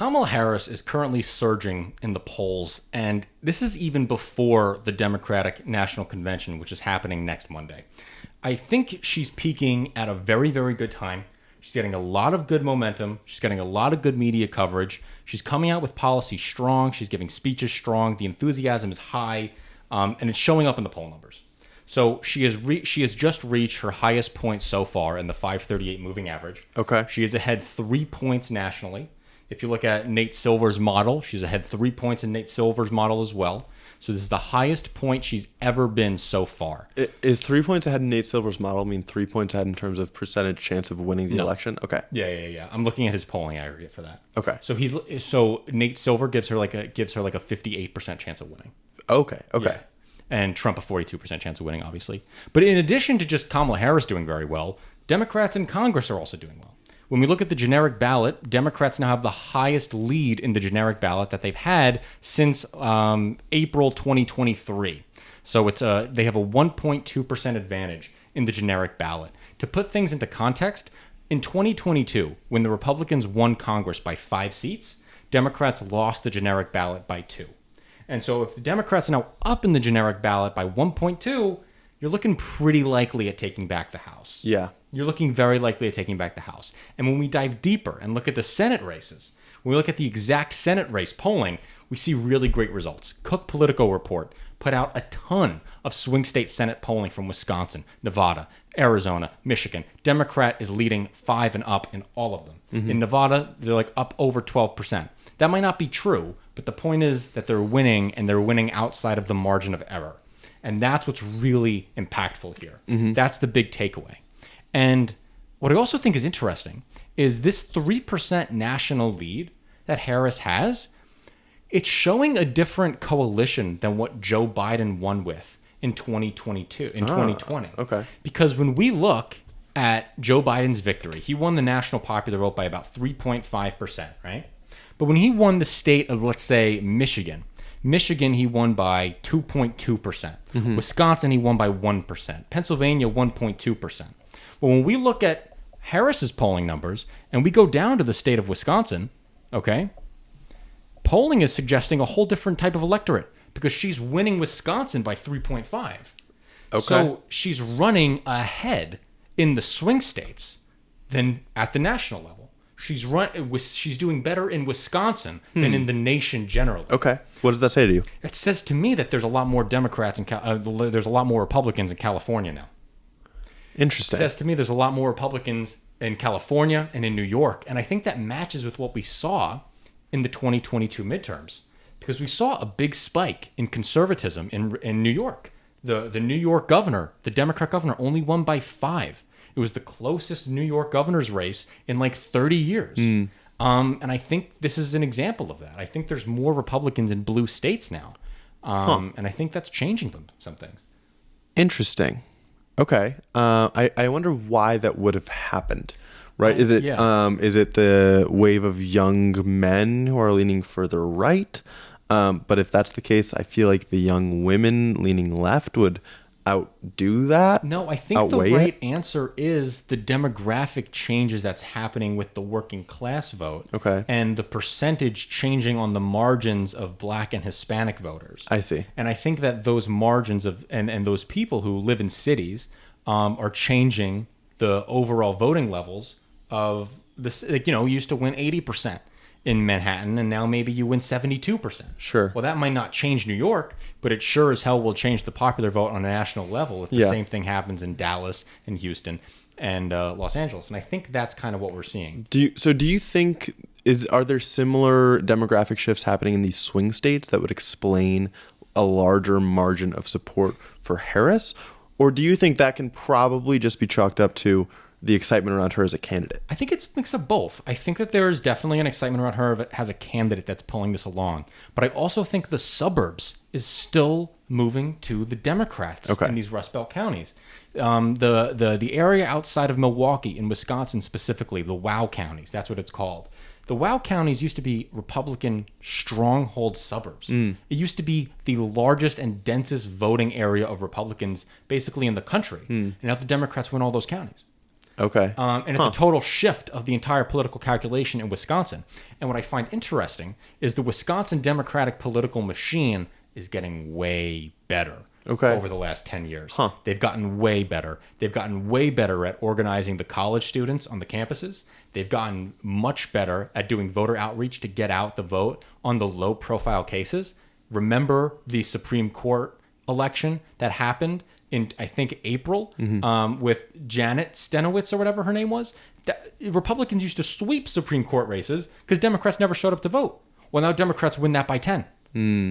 Kamala Harris is currently surging in the polls, and this is even before the Democratic National Convention, which is happening next Monday. I think she's peaking at a very, very good time. She's getting a lot of good momentum. She's getting a lot of good media coverage. She's coming out with policy strong. She's giving speeches strong. The enthusiasm is high, and it's showing up in the poll numbers. So she has just reached her highest point so far in the 538 moving average. Okay. She is ahead 3 points nationally. If you look at Nate Silver's model, she's ahead 3 points in Nate Silver's model as well. So this is the highest point she's ever been so far. Is 3 points ahead in Nate Silver's model mean 3 points ahead in terms of percentage chance of winning the election? Okay. Yeah. I'm looking at his polling aggregate for that. Okay. So Nate Silver gives her like a 58% chance of winning. Okay. Yeah. And Trump a 42% chance of winning, obviously. But in addition to just Kamala Harris doing very well, Democrats in Congress are also doing well. When we look at the generic ballot, Democrats now have the highest lead in the generic ballot that they've had since April 2023. So they have a 1.2% advantage in the generic ballot. To put things into context, in 2022, when the Republicans won Congress by 5 seats, Democrats lost the generic ballot by 2. And so if the Democrats are now up in the generic ballot by 1.2, you're looking pretty likely at taking back the House. Yeah. You're looking very likely at taking back the House. And when we dive deeper and look at the Senate races, when we look at the exact Senate race polling, we see really great results. Cook Political Report put out a ton of swing state Senate polling from Wisconsin, Nevada, Arizona, Michigan. Democrat is leading 5 and up in all of them. Mm-hmm. In Nevada, they're like up over 12%. That might not be true, but the point is that they're winning, and they're winning outside of the margin of error. And that's what's really impactful here. Mm-hmm. That's the big takeaway. And what I also think is interesting is this 3% national lead that Harris has, it's showing a different coalition than what Joe Biden won with in 2020. Okay. Because when we look at Joe Biden's victory, he won the national popular vote by about 3.5%, right? But when he won the state of, let's say, Michigan, he won by 2.2%. Mm-hmm. Wisconsin, he won by 1%. Pennsylvania, 1.2%. But when we look at Harris's polling numbers and we go down to the state of Wisconsin, okay, polling is suggesting a whole different type of electorate because she's winning Wisconsin by 3.5. Okay. So she's running ahead in the swing states than at the national level. She's doing better in Wisconsin than in the nation generally. Okay. What does that say to you? It says to me that there's a lot more Democrats there's a lot more Republicans in California now. Interesting. It says to me there's a lot more Republicans in California and in New York, and I think that matches with what we saw in the 2022 midterms, because we saw a big spike in conservatism in New York. The New York governor, the Democrat governor, only won by 5. It was the closest New York governor's race in like 30 years. And I think this is an example of that. I think there's more Republicans in blue states now. And I think that's changing some things. Interesting. Okay. I wonder why that would have happened. Right? Is it the wave of young men who are leaning further right? But if that's the case, I feel like the young women leaning left would outdo that. No, I think the right answer is the demographic changes that's happening with the working class vote. Okay. And the percentage changing on the margins of Black and Hispanic voters. I see. And I think that those margins of and those people who live in cities are changing the overall voting levels of this. Like, you used to win 80% in Manhattan, and now maybe you win 72%. Sure. Well, that might not change New York, but it sure as hell will change the popular vote on a national level if the same thing happens in Dallas and Houston and Los Angeles. And I think that's kind of what we're seeing. Do you think are there similar demographic shifts happening in these swing states that would explain a larger margin of support for Harris? Or do you think that can probably just be chalked up to the excitement around her as a candidate? I think it's a mix of both. I think that there is definitely an excitement around her as a candidate that's pulling this along. But I also think the suburbs is still moving to the Democrats in these Rust Belt counties. The area outside of Milwaukee in Wisconsin specifically, the WOW counties, that's what it's called. The WOW counties used to be Republican stronghold suburbs. It used to be the largest and densest voting area of Republicans basically in the country. And now the Democrats win all those counties. Okay. And it's a total shift of the entire political calculation in Wisconsin. And what I find interesting is the Wisconsin Democratic political machine is getting way better over the last 10 years. They've gotten way better. They've gotten way better at organizing the college students on the campuses. They've gotten much better at doing voter outreach to get out the vote on the low-profile cases. Remember the Supreme Court election that happened in, I think, April with Janet Stenowitz or whatever her name was? Republicans used to sweep Supreme Court races because Democrats never showed up to vote. Well, now Democrats win that by 10,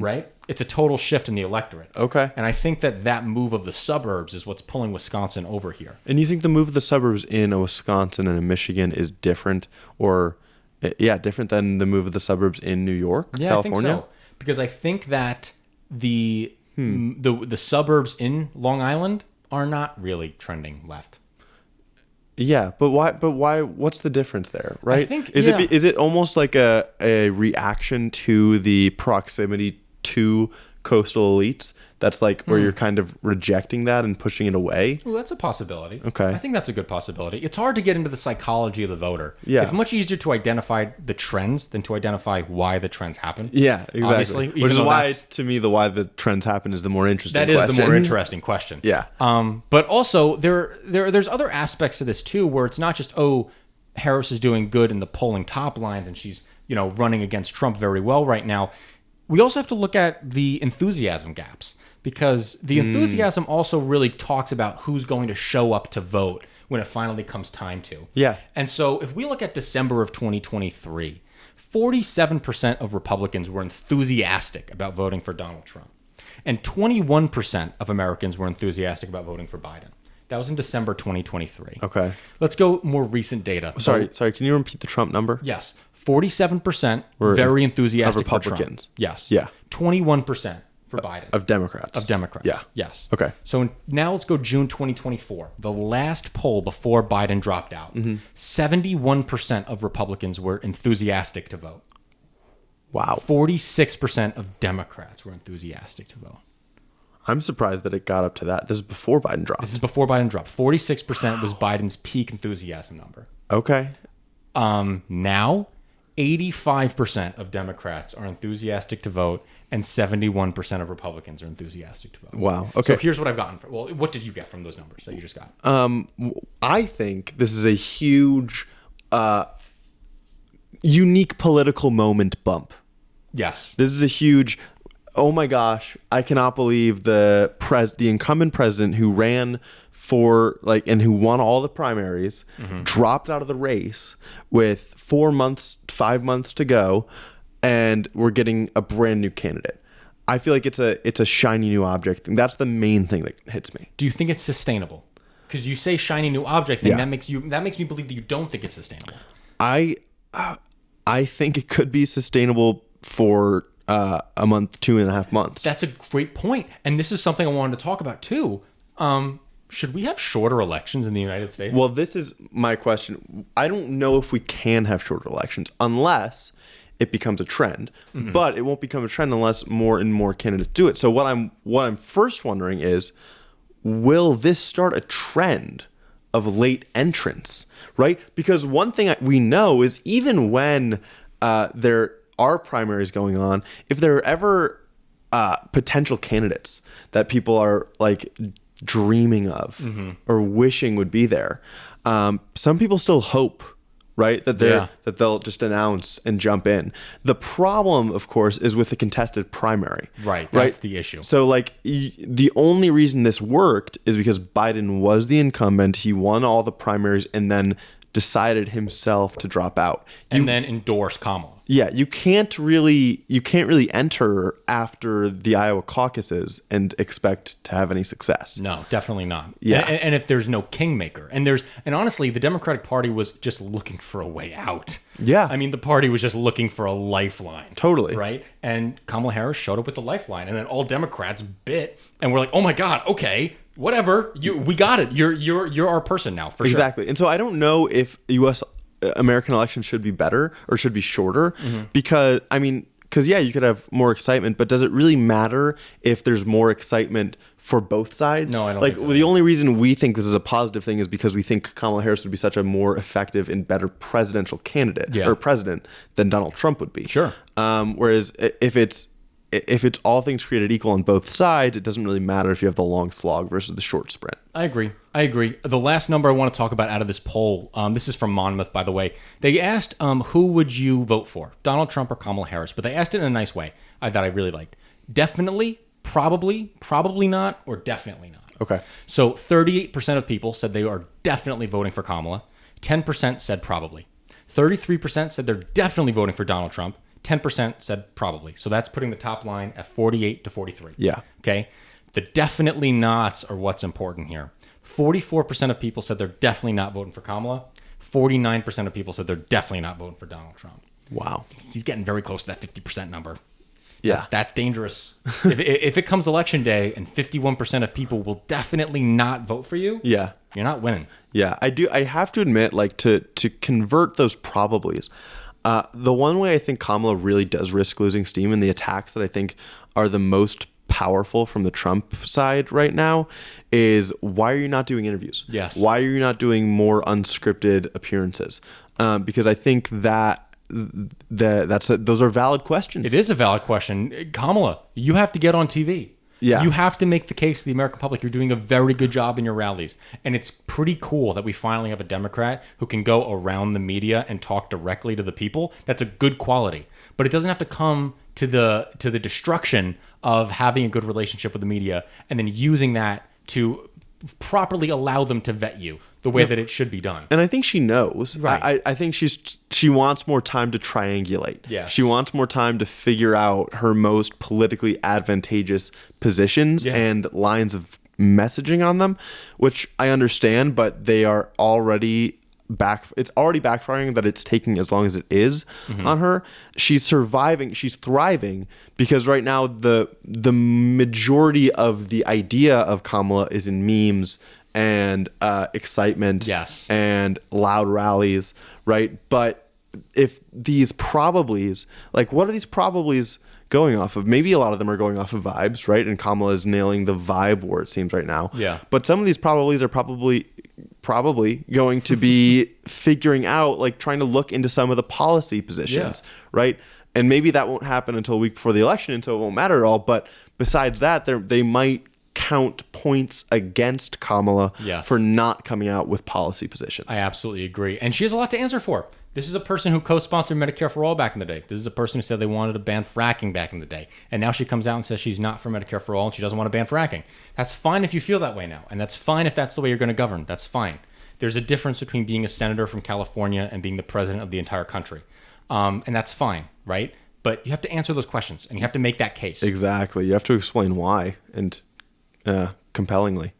right? It's a total shift in the electorate. Okay. And I think that move of the suburbs is what's pulling Wisconsin over here. And you think the move of the suburbs in a Wisconsin and in Michigan is different different than the move of the suburbs in New York, California? I think so. Because I think that the suburbs in Long Island are not really trending left. Yeah, but why? What's the difference there, right? I think is it almost like a reaction to the proximity to coastal elites? That's like where you're kind of rejecting that and pushing it away. Well, that's a possibility. Okay. I think that's a good possibility. It's hard to get into the psychology of the voter. Yeah. It's much easier to identify the trends than to identify why the trends happen. Yeah, exactly. Obviously, Which is why, to me, why the trends happen is the more interesting question. That is the more interesting question. Yeah. But also, there's other aspects to this, too, where it's not just, Harris is doing good in the polling top lines and she's, running against Trump very well right now. We also have to look at the enthusiasm gaps. Because the enthusiasm also really talks about who's going to show up to vote when it finally comes time to. Yeah. And so if we look at December of 2023, 47% of Republicans were enthusiastic about voting for Donald Trump. And 21% of Americans were enthusiastic about voting for Biden. That was in December 2023. Okay. Let's go more recent data. Sorry. Can you repeat the Trump number? Yes. 47% were very enthusiastic of Republicans. For Trump. Yes. Yeah. 21%. For Biden. Of Democrats. Yeah. Yes. Okay. So now let's go June 2024. The last poll before Biden dropped out. 71% of Republicans were enthusiastic to vote. Wow. 46% of Democrats were enthusiastic to vote. I'm surprised that it got up to that. This is before Biden dropped. 46% was Biden's peak enthusiasm number. Okay. Now, 85% of Democrats are enthusiastic to vote, and 71% of Republicans are enthusiastic to vote. Wow. Okay. So here's what I've gotten. What did you get from those numbers that you just got? I think this is a huge, unique political moment bump. Yes. This is a huge. Oh my gosh! I cannot believe the incumbent president who ran for and who won all the primaries dropped out of the race with 5 months to go. And we're getting a brand new candidate. I feel like it's a shiny new object. And that's the main thing that hits me. Do you think it's sustainable? Because you say shiny new object thing, that makes me believe that you don't think it's sustainable. I think it could be sustainable for a month, 2.5 months. That's a great point. And this is something I wanted to talk about too. Should we have shorter elections in the United States? Well, this is my question. I don't know if we can have shorter elections unless it becomes a trend, but it won't become a trend unless more and more candidates do it. So what I'm first wondering is, will this start a trend of late entrants, right? Because one thing we know is even when there are primaries going on, if there are ever potential candidates that people are dreaming of or wishing would be there, some people still hope, right, that they'll just announce and jump in. The problem, of course, is with the contested primary. Right. That's the issue. So the only reason this worked is because Biden was the incumbent. He won all the primaries and then decided himself to drop out. And then endorse Kamala. Yeah, you can't really enter after the Iowa caucuses and expect to have any success. No, definitely not. Yeah. And if there's no kingmaker, and honestly, the Democratic Party was just looking for a way out. Yeah. I mean, the party was just looking for a lifeline. Totally. Right? And Kamala Harris showed up with the lifeline, and then all Democrats bit and were like, "Oh my God, okay, whatever, we got it. You're our person now, for sure." Exactly. And so I don't know if American elections should be better or should be shorter, because because you could have more excitement, but does it really matter if there's more excitement for both sides? No, I don't like think so. The only reason we think this is a positive thing is because we think Kamala Harris would be such a more effective and better presidential candidate or president than Donald Trump would be. Sure. Whereas if it's all things created equal on both sides, it doesn't really matter if you have the long slog versus the short sprint. I agree. The last number I want to talk about out of this poll, this is from Monmouth, by the way. They asked, who would you vote for, Donald Trump or Kamala Harris? But they asked it in a nice way that I really liked. Definitely, probably not, or definitely not. Okay. So 38% of people said they are definitely voting for Kamala. 10% said probably. 33% said they're definitely voting for Donald Trump. 10% said probably. So that's putting the top line at 48 to 43. Yeah. Okay. The definitely nots are what's important here. 44% of people said they're definitely not voting for Kamala. 49% of people said they're definitely not voting for Donald Trump. Wow. He's getting very close to that 50% number. Yeah. That's dangerous. if it comes election day and 51% of people will definitely not vote for you, yeah, you're not winning. Yeah, I have to admit, like, to convert those probablys, the one way I think Kamala really does risk losing steam, and the attacks that I think are the most powerful from the Trump side right now, is why are you not doing interviews? Yes. Why are you not doing more unscripted appearances? Because I think those are valid questions. It is a valid question. Kamala, you have to get on TV. Yeah. You have to make the case to the American public you're doing a very good job in your rallies. And it's pretty cool that we finally have a Democrat who can go around the media and talk directly to the people. That's a good quality. But it doesn't have to come to the destruction of having a good relationship with the media and then using that to properly allow them to vet you the way that it should be done. And I think she knows. Right. I think she wants more time to triangulate. Yes. She wants more time to figure out her most politically advantageous positions and lines of messaging on them, which I understand, but they are already it's already backfiring that it's taking as long as it is on her. She's surviving, she's thriving, because right now the majority of the idea of Kamala is in memes and excitement and loud rallies, right? But if these probablys, like, what are these probablys going off of? Maybe a lot of them are going off of vibes, right? And Kamala is nailing the vibe war, it seems, right now. Yeah. But some of these probablys are probably going to be figuring out, like, trying to look into some of the policy positions, right? And maybe that won't happen until a week before the election, and so it won't matter at all. But besides that, they might count points against Kamala for not coming out with policy positions. I absolutely agree. And she has a lot to answer for. This is a person who co-sponsored Medicare for All back in the day. This is a person who said they wanted to ban fracking back in the day. And now she comes out and says she's not for Medicare for All and she doesn't want to ban fracking. That's fine if you feel that way now. And that's fine if that's the way you're going to govern. That's fine. There's a difference between being a senator from California and being the president of the entire country. And that's fine, right? But you have to answer those questions and you have to make that case. Exactly. You have to explain why, and compellingly.